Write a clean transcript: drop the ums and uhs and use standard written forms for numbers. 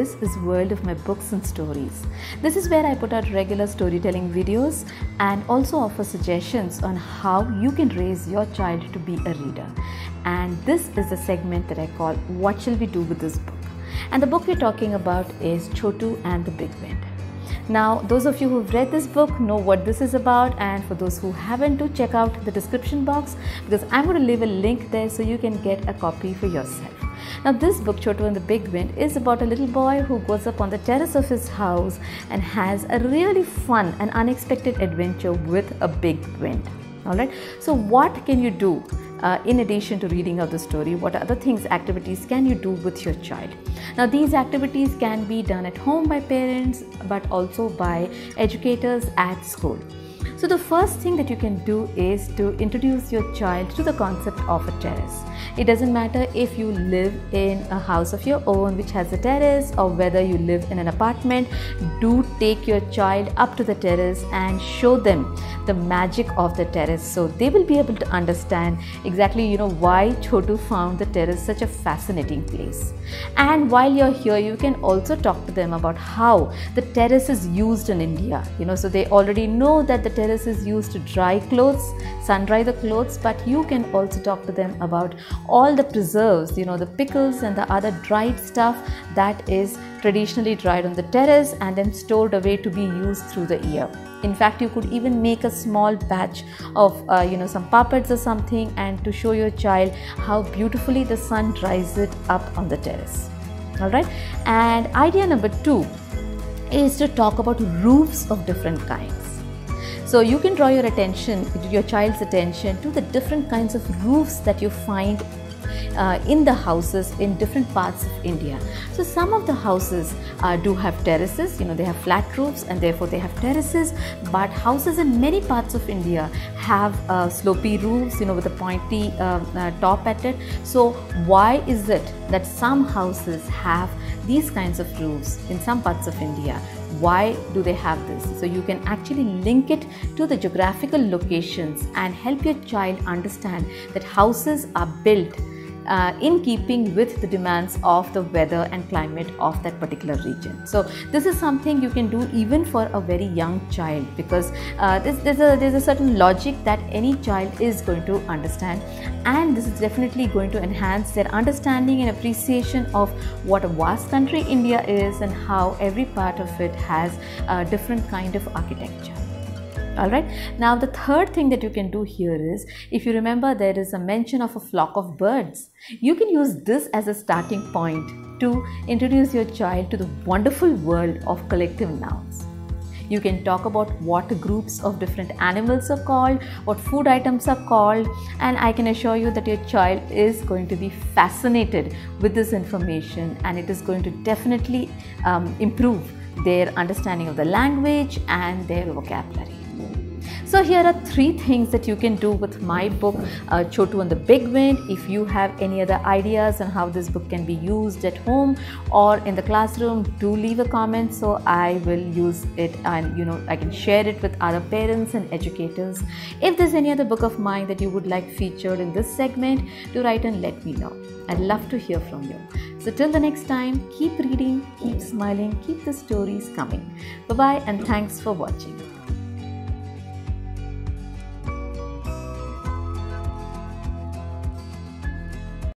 this is world of my books and stories. This is where I put out regular storytelling videos and also offer suggestions on how you can raise your child to be a reader. And this is the segment that I call What Shall We Do With This Book? And the book we're talking about is Chhotu and the Big Wind. Now, those of you who've read this book know what this is about, and for those who haven't, do check out the description box because I'm going to leave a link there so you can get a copy for yourself. Now, this book, Chhotu and the Big Wind, is about a little boy who goes up on the terrace of his house and has a really fun and unexpected adventure with a big wind. Alright, so what can you do in addition to reading out the story? What other things, activities can you do with your child? Now, these activities can be done at home by parents but also by educators at school. So the first thing that you can do is to introduce your child to the concept of a terrace. It doesn't matter if you live in a house of your own which has a terrace or whether you live in an apartment. Do take your child up to the terrace and show them the magic of the terrace, so they will be able to understand exactly why Chhotu found the terrace such a fascinating place. And while you're here, you can also talk to them about how the terrace is used in India. So they already know that the terrace is used to dry clothes, sun dry the clothes, but you can also talk to them about all the preserves, the pickles and the other dried stuff that is traditionally dried on the terrace and then stored away to be used through the year. In fact, you could even make a small batch of some puppets or something, and to show your child how beautifully the sun dries it up on the terrace. Alright, and idea number 2 is to talk about roofs of different kinds. So you can draw your child's attention to the different kinds of roofs that you find in the houses in different parts of India. So some of the houses do have terraces, they have flat roofs and therefore they have terraces, but houses in many parts of India have slopy roofs, with a pointy top at it. So why is it that some houses have these kinds of roofs in some parts of India? Why do they have this? So you can actually link it to the geographical locations and help your child understand that houses are built in keeping with the demands of the weather and climate of that particular region. So this is something you can do even for a very young child, because there's a certain logic that any child is going to understand, and this is definitely going to enhance their understanding and appreciation of what a vast country India is and how every part of it has a different kind of architecture. Alright, now the third thing that you can do here is, if you remember, there is a mention of a flock of birds. You can use this as a starting point to introduce your child to the wonderful world of collective nouns. You can talk about what groups of different animals are called, what food items are called, and I can assure you that your child is going to be fascinated with this information, and it is going to definitely improve their understanding of the language and their vocabulary. So here are 3 things that you can do with my book, Chhotu and the Big Wind. If you have any other ideas on how this book can be used at home or in the classroom, do leave a comment so I will use it and I can share it with other parents and educators. If there's any other book of mine that you would like featured in this segment, do write and let me know. I'd love to hear from you. So till the next time, keep reading, keep smiling, keep the stories coming. Bye-bye and thanks for watching.